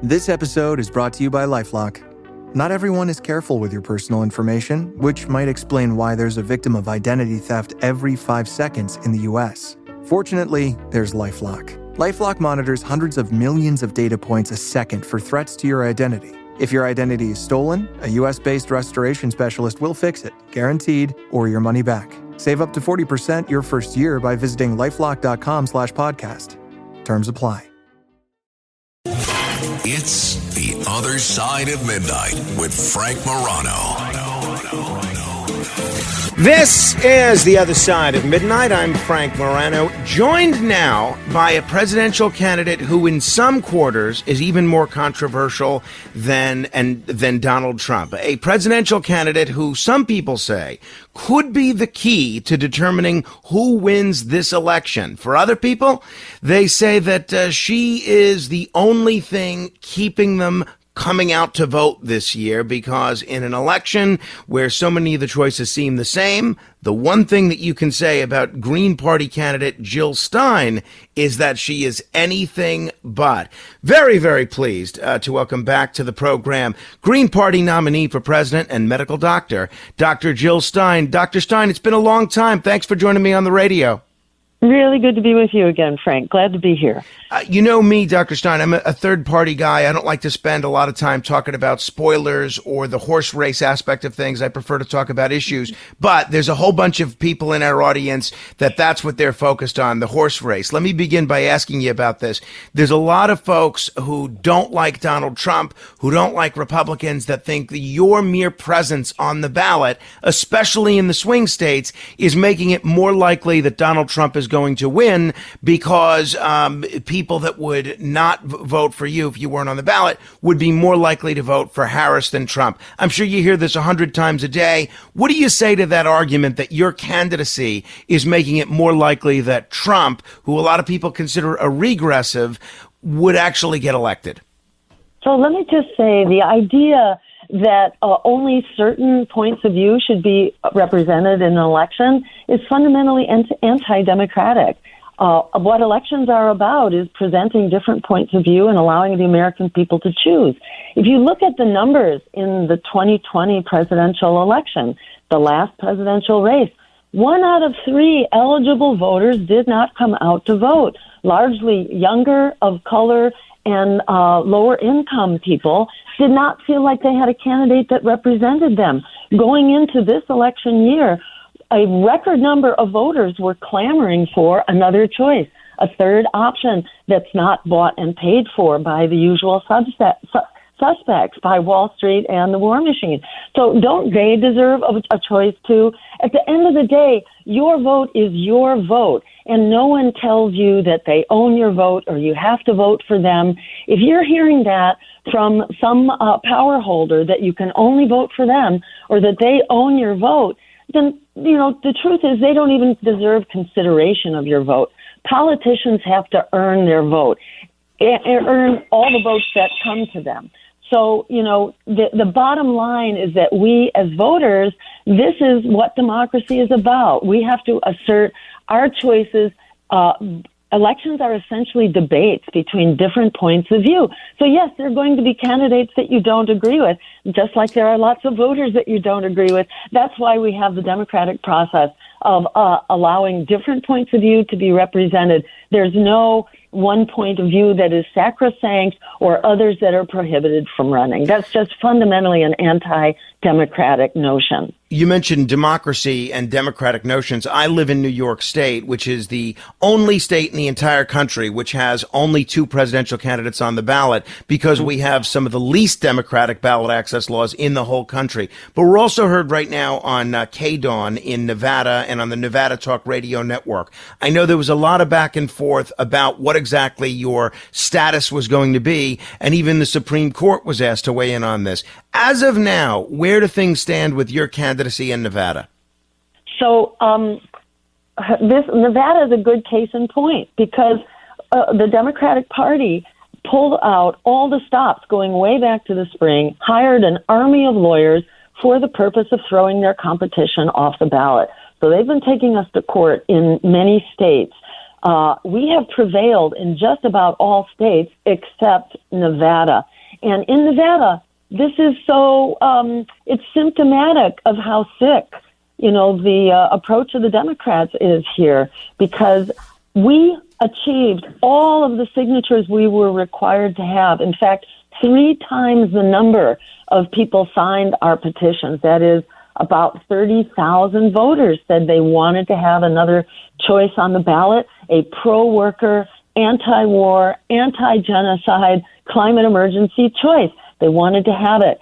This episode is brought to you by LifeLock. Not everyone is careful with your personal information, which might explain why there's a victim of identity theft every 5 seconds in the U.S. Fortunately, there's LifeLock. LifeLock monitors hundreds of millions of data points a second for threats to your identity. If your identity is stolen, a U.S.-based restoration specialist will fix it, guaranteed, or your money back. Save up to 40% your first year by visiting lifelock.com/podcast. Terms apply. It's The Other Side of Midnight with Frank Morano. This is The Other Side of Midnight. I'm Frank Morano, joined now by a presidential candidate who in some quarters is even more controversial than Donald Trump. A presidential candidate who some people say could be the key to determining who wins this election. For other people, they say that she is the only thing keeping them coming out to vote this year, because in an election where so many of the choices seem the same, the one thing that you can say about Green Party candidate Jill Stein is that she is anything but. Very, very pleased to welcome back to the program Green Party nominee for president and medical doctor, Dr. Jill Stein. Dr. Stein, it's been a long time. Thanks for joining me on the radio. Really good to be with you again, Frank. Glad to be here. You know me, Dr. Stein, I'm a third-party guy. I don't like to spend a lot of time talking about spoilers or the horse race aspect of things. I prefer to talk about issues. But there's a whole bunch of people in our audience that's what they're focused on, the horse race. Let me begin by asking you about this. There's a lot of folks who don't like Donald Trump, who don't like Republicans, that think that your mere presence on the ballot, especially in the swing states, is making it more likely that Donald Trump is going to win, because people that would not vote for you if you weren't on the ballot would be more likely to vote for Harris than Trump. I'm sure you hear this 100 times a day. What do you say to that argument that your candidacy is making it more likely that Trump, who a lot of people consider a regressive, would actually get elected? So let me just say, the idea that only certain points of view should be represented in an election is fundamentally anti-democratic. What elections are about is presenting different points of view and allowing the American people to choose. If you look at the numbers in the 2020 presidential election, the last presidential race, 1 out of 3 eligible voters did not come out to vote, largely younger, of color, and lower income people did not feel like they had a candidate that represented them. Going into this election year, a record number of voters were clamoring for another choice, a third option that's not bought and paid for by the usual suspects, by Wall Street and the war machine. So don't they deserve a choice too? At the end of the day, your vote is your vote, and no one tells you that they own your vote or you have to vote for them. If you're hearing that from some power holder, that you can only vote for them or that they own your vote, then, the truth is they don't even deserve consideration of your vote. Politicians have to earn their vote, earn all the votes that come to them. So, the bottom line is that we as voters, this is what democracy is about. We have to assert our choices. Elections are essentially debates between different points of view. So yes, there are going to be candidates that you don't agree with, just like there are lots of voters that you don't agree with. That's why we have the democratic process of allowing different points of view to be represented. There's no one point of view that is sacrosanct or others that are prohibited from running. That's just fundamentally an anti-democratic notion. You mentioned democracy and democratic notions. I live in New York State, which is the only state in the entire country which has only 2 presidential candidates on the ballot, because we have some of the least democratic ballot access laws in the whole country. But we're also heard right now on KDAWN in Nevada and on the Nevada Talk Radio Network. I know there was a lot of back and forth about what exactly your status was going to be, and even the Supreme Court was asked to weigh in on this. As of now, where do things stand with your candidacy in Nevada? So Nevada is a good case in point, because the Democratic Party pulled out all the stops going way back to the spring, hired an army of lawyers for the purpose of throwing their competition off the ballot. So they've been taking us to court in many states. we have prevailed in just about all states except Nevada. And in Nevada, this is so, it's symptomatic of how sick, the approach of the Democrats is here, because we achieved all of the signatures we were required to have. In fact, 3 times the number of people signed our petitions. That is, about 30,000 voters said they wanted to have another choice on the ballot, a pro-worker, anti-war, anti-genocide, climate emergency choice. They wanted to have it.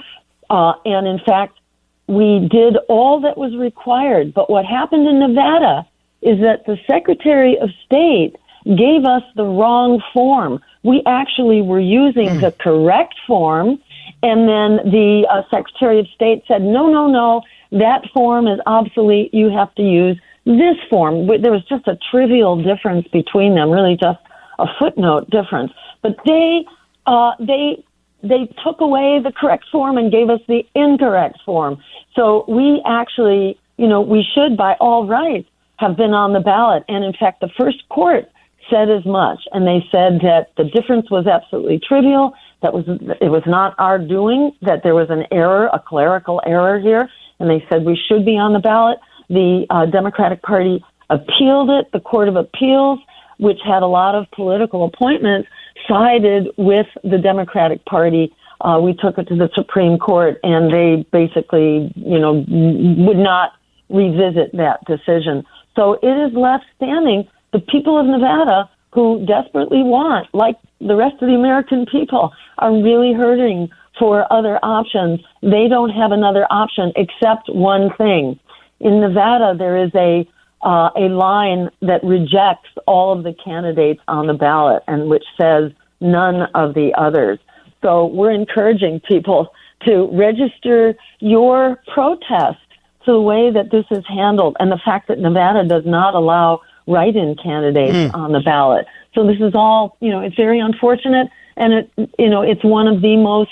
And in fact, we did all that was required. But what happened in Nevada is that the Secretary of State gave us the wrong form. We actually were using the correct form, and then the Secretary of State said, no, that form is obsolete. You have to use this form. There was just a trivial difference between them, really just a footnote difference. But they took away the correct form and gave us the incorrect form. So we actually, we should by all rights have been on the ballot. And in fact, the first court said as much, and they said that the difference was absolutely trivial, it was not our doing, that there was an error, a clerical error here, and they said we should be on the ballot. The Democratic Party appealed it. The Court of Appeals, which had a lot of political appointments, sided with the Democratic Party. We took it to the Supreme Court, and they basically, would not revisit that decision. So it is left standing the people of Nevada, who desperately want, like the rest of the American people, are really hurting for other options. They don't have another option except one thing. In Nevada, there is a line that rejects all of the candidates on the ballot and which says none of the others. So we're encouraging people to register your protest to the way that this is handled and the fact that Nevada does not allow write-in candidates on the ballot. So this is all, it's very unfortunate, and it's one of the most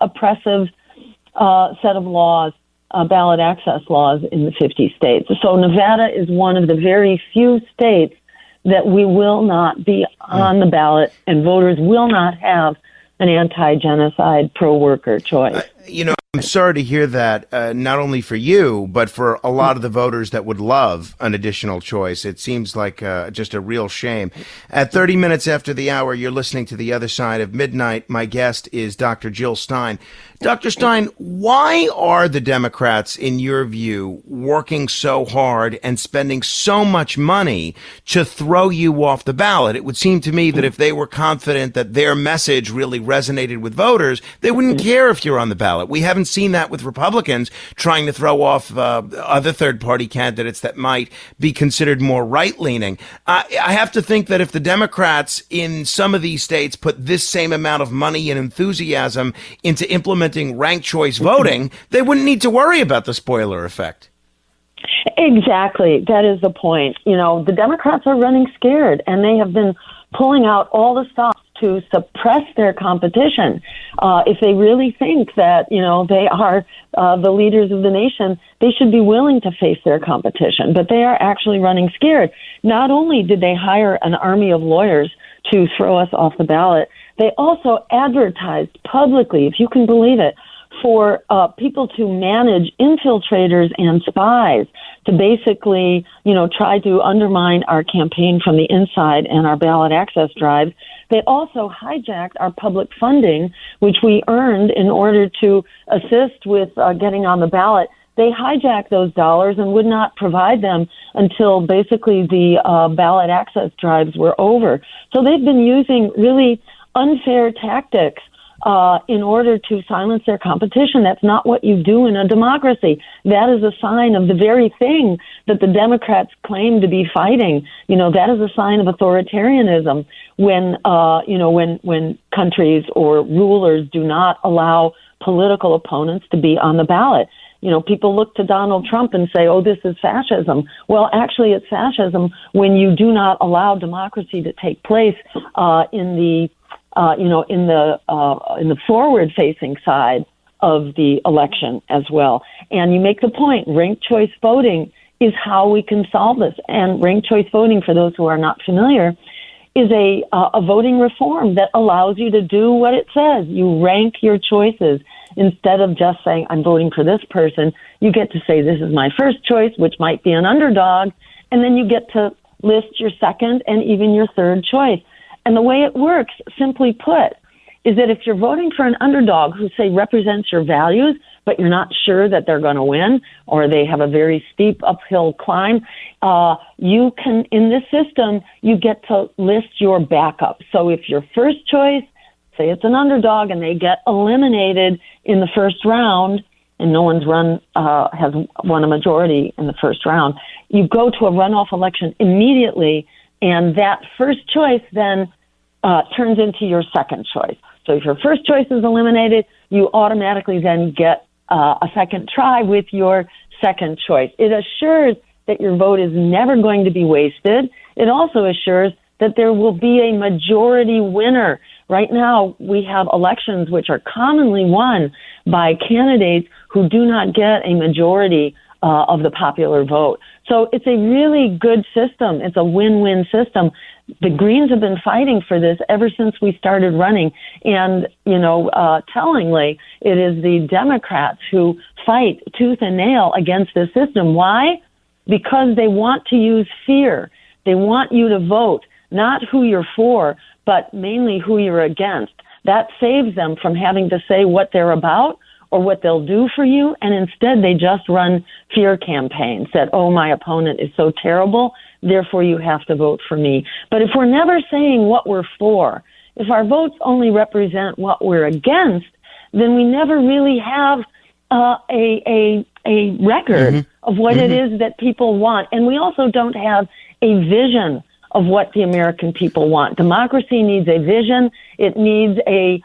oppressive set of laws, ballot access laws in the 50 states. So Nevada is one of the very few states that we will not be on the ballot, and voters will not have an anti-genocide, pro-worker choice. I'm sorry to hear that, not only for you, but for a lot of the voters that would love an additional choice. It seems like just a real shame. At 30 minutes after the hour, you're listening to The Other Side of Midnight. My guest is Dr. Jill Stein. Dr. Stein, why are the Democrats, in your view, working so hard and spending so much money to throw you off the ballot? It would seem to me that if they were confident that their message really resonated with voters, they wouldn't care if you're on the ballot. We haven't seen that with Republicans trying to throw off other third-party candidates that might be considered more right-leaning. I have to think that if the Democrats in some of these states put this same amount of money and enthusiasm into implementing ranked choice voting, they wouldn't need to worry about the spoiler effect. Exactly. That is the point. The Democrats are running scared, and they have been pulling out all the stops to suppress their competition. If they really think that, they are the leaders of the nation, they should be willing to face their competition. But they are actually running scared. Not only did they hire an army of lawyers to throw us off the ballot, they also advertised publicly, if you can believe it, for people to manage infiltrators and spies to basically, try to undermine our campaign from the inside and our ballot access drives. They also hijacked our public funding, which we earned in order to assist with getting on the ballot. They hijacked those dollars and would not provide them until basically the ballot access drives were over. So they've been using really unfair tactics in order to silence their competition. That's not what you do in a democracy. That is a sign of the very thing that the Democrats claim to be fighting. That is a sign of authoritarianism when countries or rulers do not allow political opponents to be on the ballot. People look to Donald Trump and say, oh, this is fascism. Well, actually, it's fascism when you do not allow democracy to take place in the forward-facing side of the election as well. And you make the point, ranked choice voting is how we can solve this. And ranked choice voting, for those who are not familiar, is a voting reform that allows you to do what it says. You rank your choices. Instead of just saying, I'm voting for this person, you get to say, this is my first choice, which might be an underdog, and then you get to list your second and even your third choice. And the way it works, simply put, is that if you're voting for an underdog who, say, represents your values, but you're not sure that they're going to win, or they have a very steep uphill climb, you can, in this system, you get to list your backup. So if your first choice, say it's an underdog, and they get eliminated in the first round, and no one's has won a majority in the first round, you go to a runoff election immediately, and that first choice then turns into your second choice. So if your first choice is eliminated, you automatically then get a second try with your second choice. It assures that your vote is never going to be wasted. It also assures that there will be a majority winner. Right now, we have elections which are commonly won by candidates who do not get a majority of the popular vote. So it's a really good system. It's a win-win system. The Greens have been fighting for this ever since we started running. And, tellingly, it is the Democrats who fight tooth and nail against this system. Why? Because they want to use fear. They want you to vote, not who you're for, but mainly who you're against. That saves them from having to say what they're about or what they'll do for you, and instead they just run fear campaigns that, oh, my opponent is so terrible, therefore you have to vote for me. But if we're never saying what we're for, if our votes only represent what we're against, then we never really have a record of what it is that people want. And we also don't have a vision of what the American people want. Democracy needs a vision. It needs a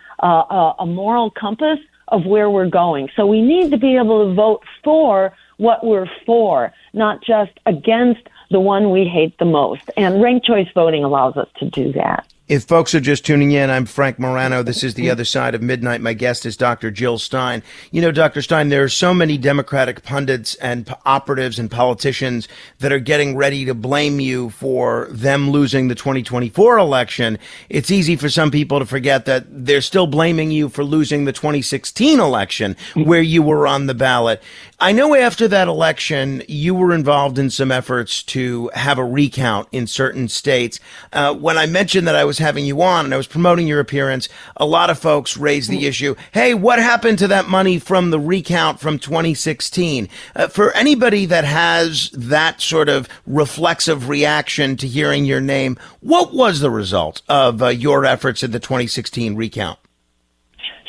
moral compass of where we're going. So we need to be able to vote for what we're for, not just against the one we hate the most. And ranked choice voting allows us to do that. If folks are just tuning in, I'm Frank Morano. This is The Other Side of Midnight. My guest is Dr. Jill Stein. You know, Dr. Stein, there are so many Democratic pundits and operatives and politicians that are getting ready to blame you for them losing the 2024 election. It's easy for some people to forget that they're still blaming you for losing the 2016 election where you were on the ballot. I know after that election, you were involved in some efforts to have a recount in certain states. When I mentioned that I was having you on and I was promoting your appearance, a lot of folks raised the issue, hey, what happened to that money from the recount from 2016? For anybody that has that sort of reflexive reaction to hearing your name, what was the result of your efforts in the 2016 recount?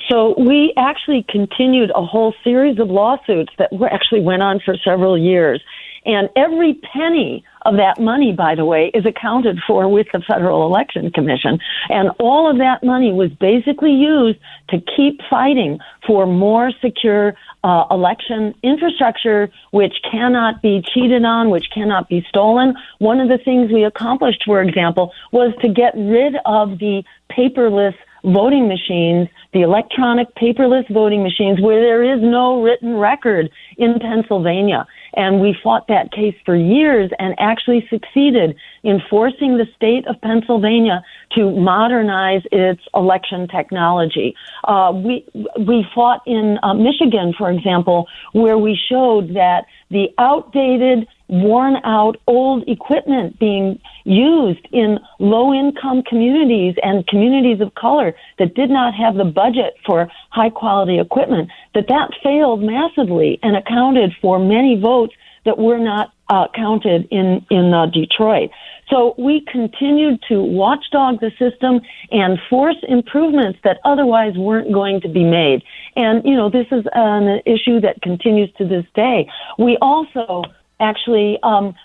So we actually continued a whole series of lawsuits that actually went on for several years. And every penny of that money, by the way, is accounted for with the Federal Election Commission. And all of that money was basically used to keep fighting for more secure election infrastructure, which cannot be cheated on, which cannot be stolen. One of the things we accomplished, for example, was to get rid of the paperless voting machines, the electronic paperless voting machines, where there is no written record in Pennsylvania. And we fought that case for years and actually succeeded in forcing the state of Pennsylvania to modernize its election technology. We fought in Michigan, for example, where we showed that the outdated, worn-out, old equipment being used in low-income communities and communities of color that did not have the budget for high-quality equipment, that failed massively and accounted for many votes that were not counted in Detroit. So we continued to watchdog the system and force improvements that otherwise weren't going to be made. And, this is an issue that continues to this day. We also actually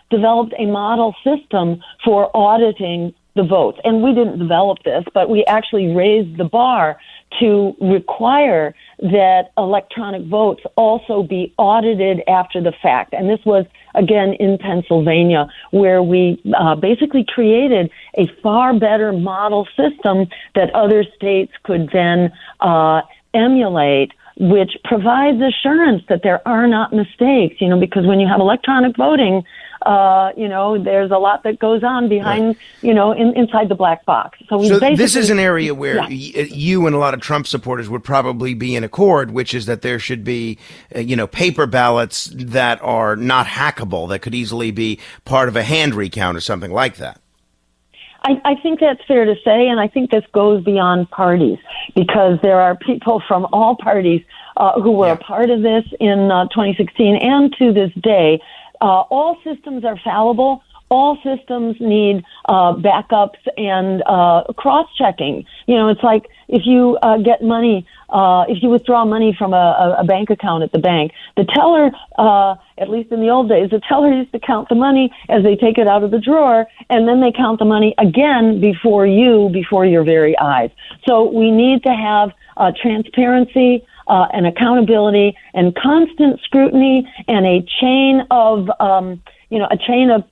developed a model system for auditing the votes. And we didn't develop this, but we actually raised the bar to require that electronic votes also be audited after the fact. And this was, again, in Pennsylvania, where we basically created a far better model system that other states could then emulate which provides assurance that there are not mistakes, because when you have electronic voting, there's a lot that goes on behind, inside the black box. So this is an area where you and a lot of Trump supporters would probably be in accord, which is that there should be, paper ballots that are not hackable, that could easily be part of a hand recount or something like that. I think that's fair to say, and I think this goes beyond parties, because there are people from all parties who were a part of this in 2016 and to this day. All systems are fallible. All systems need backups and cross-checking. It's like if you get money, if you withdraw money from a bank account at the bank, the teller, at least in the old days, the teller used to count the money as they take it out of the drawer, and then they count the money again before your very eyes. So we need to have transparency and accountability and constant scrutiny and a chain of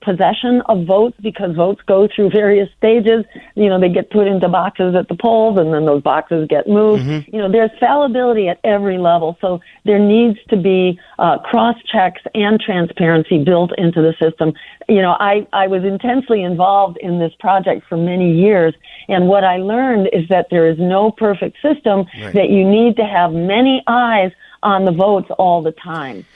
possession of votes, because votes go through various stages. They get put into boxes at the polls, and then those boxes get moved. Mm-hmm. There's fallibility at every level, so there needs to be cross-checks and transparency built into the system. I was intensely involved in this project for many years, and what I learned is that there is no perfect system, that you need to have many eyes on the votes all the time.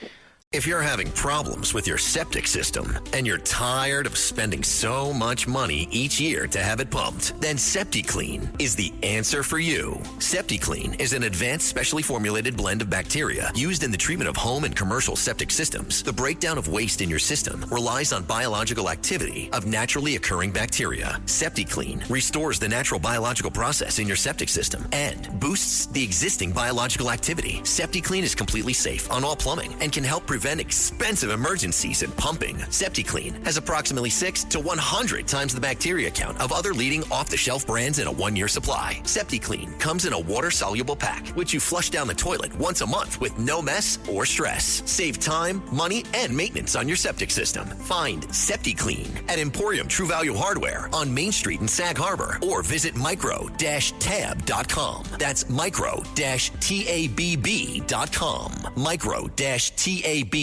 If you're having problems with your septic system and you're tired of spending so much money each year to have it pumped, then SeptiClean is the answer for you. SeptiClean is an advanced, specially formulated blend of bacteria used in the treatment of home and commercial septic systems. The breakdown of waste in your system relies on biological activity of naturally occurring bacteria. SeptiClean restores the natural biological process in your septic system and boosts the existing biological activity. SeptiClean is completely safe on all plumbing and can help prevent expensive emergencies in pumping. SeptiClean has approximately 6 to 100 times the bacteria count of other leading off-the-shelf brands in a 1-year supply. SeptiClean comes in a water-soluble pack, which you flush down the toilet once a month with no mess or stress. Save time, money, and maintenance on your septic system. Find SeptiClean at Emporium True Value Hardware on Main Street in Sag Harbor, or visit micro-tab.com. That's micro-tabb.com. Micro-tabb.com.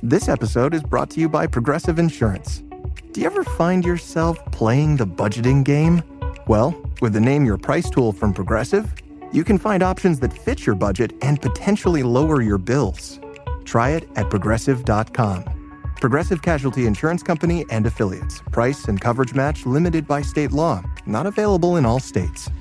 This episode is brought to you by Progressive Insurance. Do you ever find yourself playing the budgeting game? Well, with the Name Your Price tool from Progressive, you can find options that fit your budget and potentially lower your bills. Try it at Progressive.com. Progressive Casualty Insurance Company and Affiliates. Price and coverage match limited by state law. Not available in all states.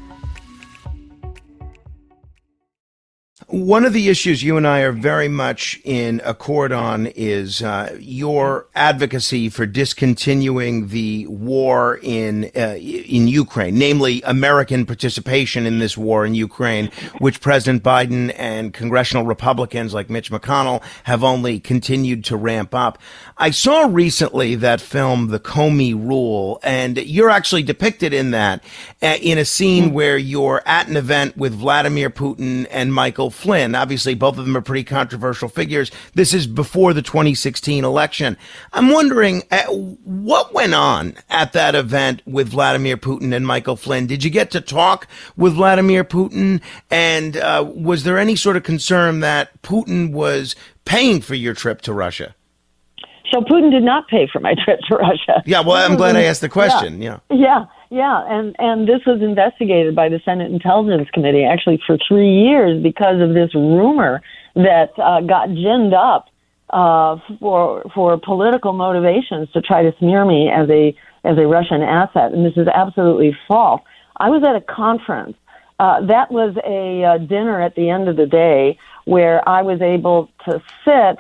One of the issues you and I are very much in accord on is your advocacy for discontinuing the war in Ukraine, namely American participation in this war in Ukraine, which President Biden and congressional Republicans like Mitch McConnell have only continued to ramp up. I saw recently that film, The Comey Rule, and you're actually depicted in that in a scene where you're at an event with Vladimir Putin and Michael Flynn. Obviously, both of them are pretty controversial figures. This is before the 2016 election. I'm wondering what went on at that event with Vladimir Putin and Michael Flynn. Did you get to talk with Vladimir Putin? And was there any sort of concern that Putin was paying for your trip to Russia? So Putin did not pay for my trip to Russia. Yeah, well, I'm glad I asked the question. Yeah. And this was investigated by the Senate Intelligence Committee actually for 3 years because of this rumor that got ginned up for political motivations to try to smear me as a Russian asset. And this is absolutely false. I was at a conference. That was a dinner at the end of the day where I was able to sit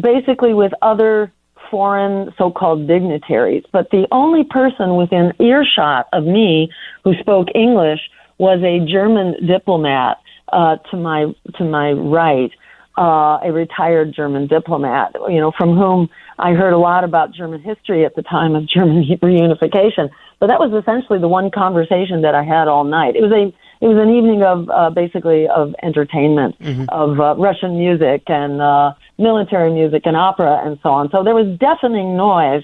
basically with other foreign so-called dignitaries. But the only person within earshot of me who spoke English was a German diplomat to my right, a retired German diplomat, from whom I heard a lot about German history at the time of German reunification. But that was essentially the one conversation that I had all night. It was an evening of basically of entertainment, of Russian music and military music and opera and so on. So there was deafening noise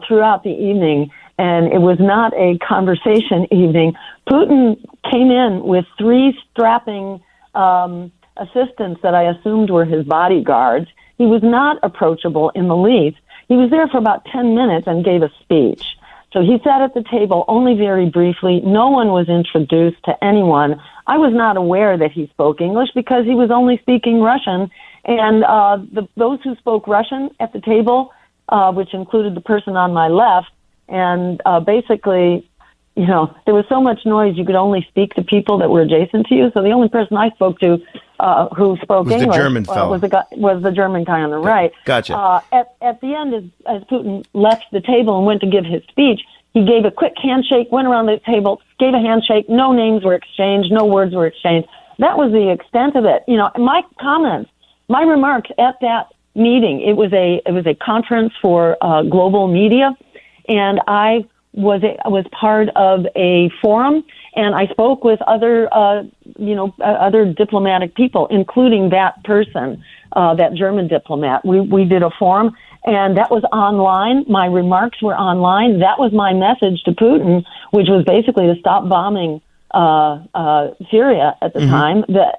throughout the evening, and it was not a conversation evening. Putin came in with three strapping assistants that I assumed were his bodyguards. He was not approachable in the least. He was there for about 10 minutes and gave a speech. So he sat at the table only very briefly. No one was introduced to anyone. I was not aware that he spoke English because he was only speaking Russian. And those who spoke Russian at the table, which included the person on my left, and basically, you know, there was so much noise you could only speak to people that were adjacent to you. So the only person I spoke to who spoke was English the German fellow. was the German guy on the right. Gotcha. At the end, as Putin left the table and went to give his speech, he gave a quick handshake, went around the table, gave a handshake. No names were exchanged, no words were exchanged. That was the extent of it. You know, my comments, my remarks at that meeting. It was a conference for global media, and I was part of a forum, and I spoke with other diplomatic people, including that person, that German diplomat. We did a forum, and that was online. My remarks were online. That was my message to Putin, which was basically to stop bombing Syria at the time. That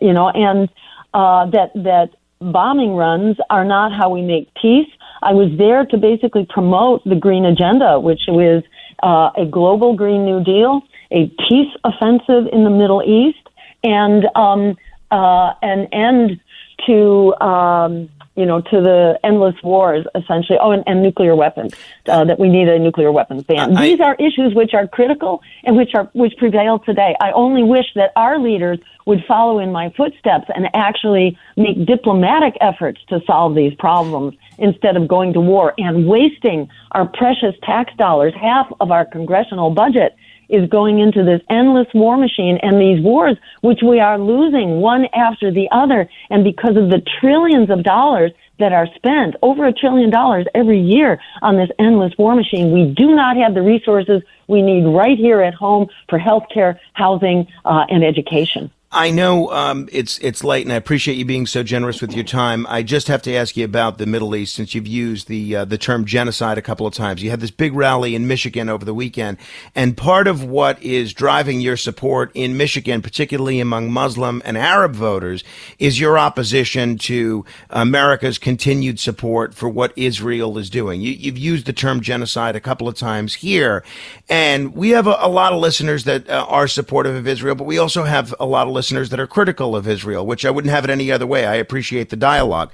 that bombing runs are not how we make peace. I was there to basically promote the Green Agenda, which was a global Green New Deal, a peace offensive in the Middle East, and an end to the endless wars, essentially. Oh, and nuclear weapons. That we need a nuclear weapons ban. These are issues which are critical and which prevail today. I only wish that our leaders would follow in my footsteps and actually make diplomatic efforts to solve these problems instead of going to war and wasting our precious tax dollars. Half of our congressional budget is going into this endless war machine and these wars, which we are losing one after the other. And because of the trillions of dollars that are spent, over $1 trillion every year on this endless war machine, we do not have the resources we need right here at home for healthcare, housing, and education. I know it's late, and I appreciate you being so generous with your time. I just have to ask you about the Middle East, since you've used the term genocide a couple of times. You had this big rally in Michigan over the weekend, and part of what is driving your support in Michigan, particularly among Muslim and Arab voters, is your opposition to America's continued support for what Israel is doing. You've used the term genocide a couple of times here, and we have a lot of listeners that are supportive of Israel, but we also have a lot of listeners that are critical of Israel, which I wouldn't have it any other way. I appreciate the dialogue.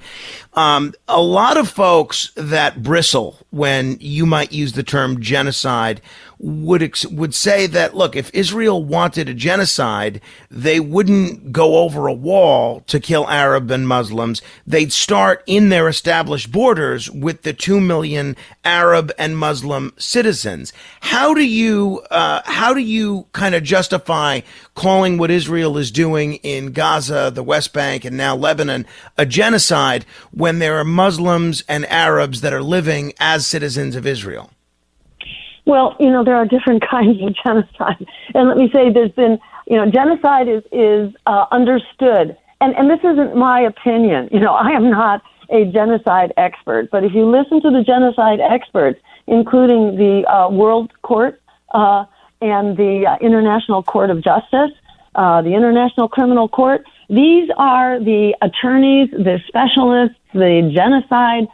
A lot of folks that bristle when you might use the term genocide would say that, look, if Israel wanted a genocide, they wouldn't go over a wall to kill Arab and Muslims. They'd start in their established borders with the 2 million Arab and Muslim citizens. How do you kind of justify calling what Israel is doing in Gaza, the West Bank, and now Lebanon a genocide when there are Muslims and Arabs that are living as citizens of Israel? Well, there are different kinds of genocide. And let me say, there's been, genocide is understood. And this isn't my opinion. I am not a genocide expert. But if you listen to the genocide experts, including the World Court and the International Court of Justice, the International Criminal Court, these are the attorneys, the specialists, the genocide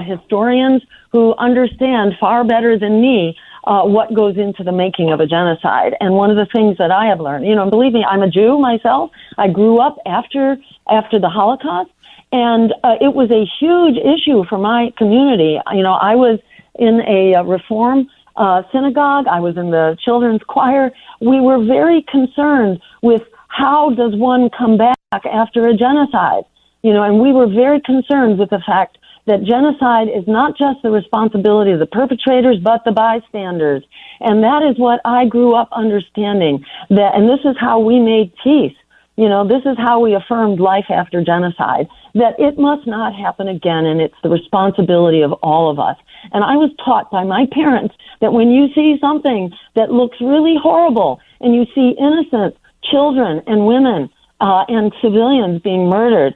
historians who understand far better than me what goes into the making of a genocide. And one of the things that I have learned, believe me, I'm a Jew myself. I grew up after the Holocaust, and it was a huge issue for my community. I was in a Reform synagogue. I was in the children's choir. We were very concerned with how does one come back after a genocide, and we were very concerned with the fact that genocide is not just the responsibility of the perpetrators, but the bystanders. And that is what I grew up understanding. And this is how we made peace. This is how we affirmed life after genocide, that it must not happen again, and it's the responsibility of all of us. And I was taught by my parents that when you see something that looks really horrible, and you see innocent children and women and civilians being murdered,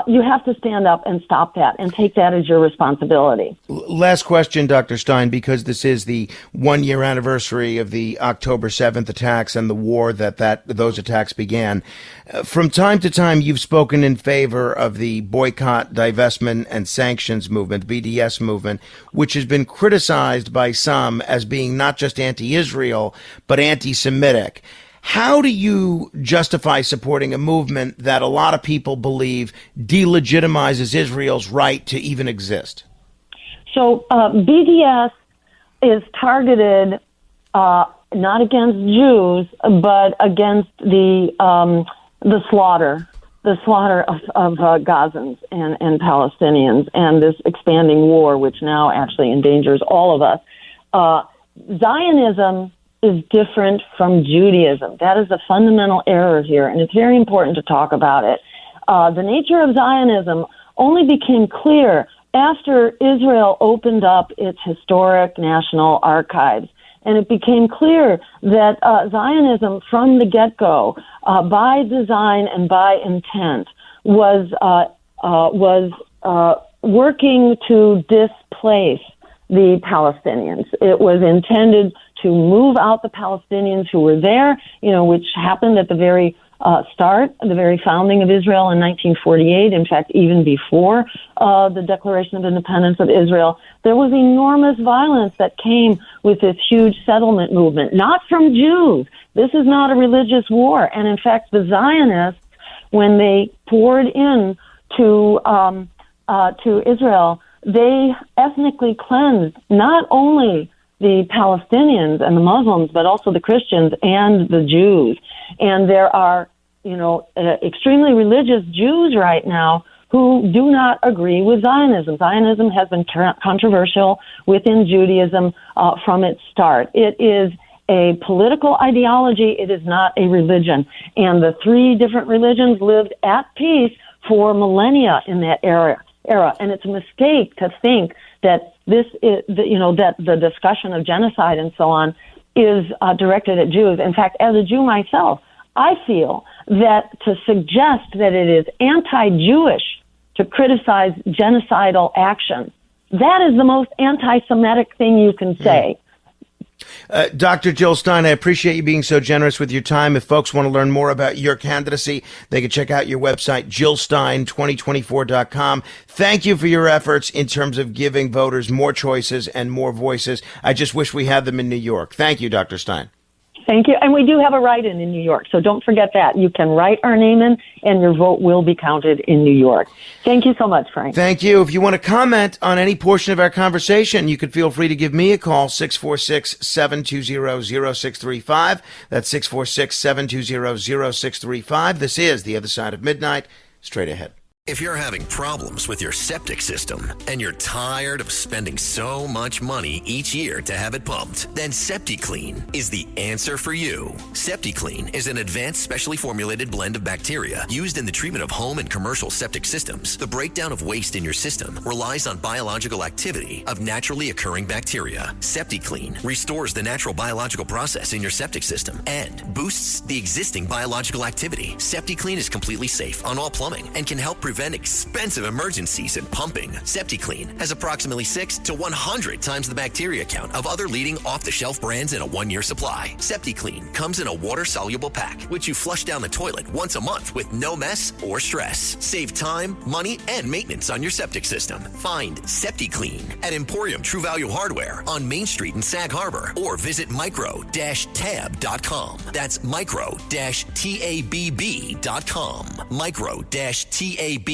you have to stand up and stop that and take that as your responsibility. Last question, Dr. Stein, because this is the 1-year anniversary of the October 7th attacks and the war that those attacks began. From time to time, you've spoken in favor of the boycott, divestment, and sanctions movement, BDS movement, which has been criticized by some as being not just anti-Israel, but anti-Semitic. How do you justify supporting a movement that a lot of people believe delegitimizes Israel's right to even exist? So BDS is targeted not against Jews, but against the slaughter of Gazans and Palestinians, and this expanding war, which now actually endangers all of us. Zionism is different from Judaism. That is a fundamental error here, and it's very important to talk about it. The nature of Zionism only became clear after Israel opened up its historic national archives. And it became clear that Zionism from the get-go, by design and by intent, was working to displace the Palestinians. It was intended to move out the Palestinians who were there, which happened at the very start, the very founding of Israel in 1948. In fact, even before the Declaration of Independence of Israel, there was enormous violence that came with this huge settlement movement, not from Jews. This is not a religious war. And in fact, the Zionists, when they poured in to Israel, they ethnically cleansed not only the Palestinians and the Muslims, but also the Christians and the Jews. And there are, extremely religious Jews right now who do not agree with Zionism. Zionism has been controversial within Judaism from its start. It is a political ideology. It is not a religion. And the three different religions lived at peace for millennia in that era. And it's a mistake to think that this is, that the discussion of genocide and so on is directed at Jews. In fact, as a Jew myself, I feel that to suggest that it is anti-Jewish to criticize genocidal action, that is the most anti-Semitic thing you can say. Dr. Jill Stein, I appreciate you being so generous with your time. If folks want to learn more about your candidacy, they can check out your website, JillStein2024.com. Thank you for your efforts in terms of giving voters more choices and more voices. I just wish we had them in New York. Thank you, Dr. Stein. Thank you. And we do have a write-in in New York, so don't forget that. You can write our name in, and your vote will be counted in New York. Thank you so much, Frank. Thank you. If you want to comment on any portion of our conversation, you could feel free to give me a call, 646-720-0635. That's 646-720-0635. This is The Other Side of Midnight. Straight ahead. If you're having problems with your septic system and you're tired of spending so much money each year to have it pumped, then SeptiClean is the answer for you. SeptiClean is an advanced specially formulated blend of bacteria used in the treatment of home and commercial septic systems. The breakdown of waste in your system relies on biological activity of naturally occurring bacteria. SeptiClean restores the natural biological process in your septic system and boosts the existing biological activity. SeptiClean is completely safe on all plumbing and can help prevent expensive emergencies in pumping. SeptiClean has approximately 6 to 100 times the bacteria count of other leading off-the-shelf brands in a 1-year supply. SeptiClean comes in a water-soluble pack, which you flush down the toilet once a month with no mess or stress. Save time, money, and maintenance on your septic system. Find SeptiClean at Emporium True Value Hardware on Main Street in Sag Harbor, or visit micro-tab.com. That's micro-tabb.com. Micro-tabb.com.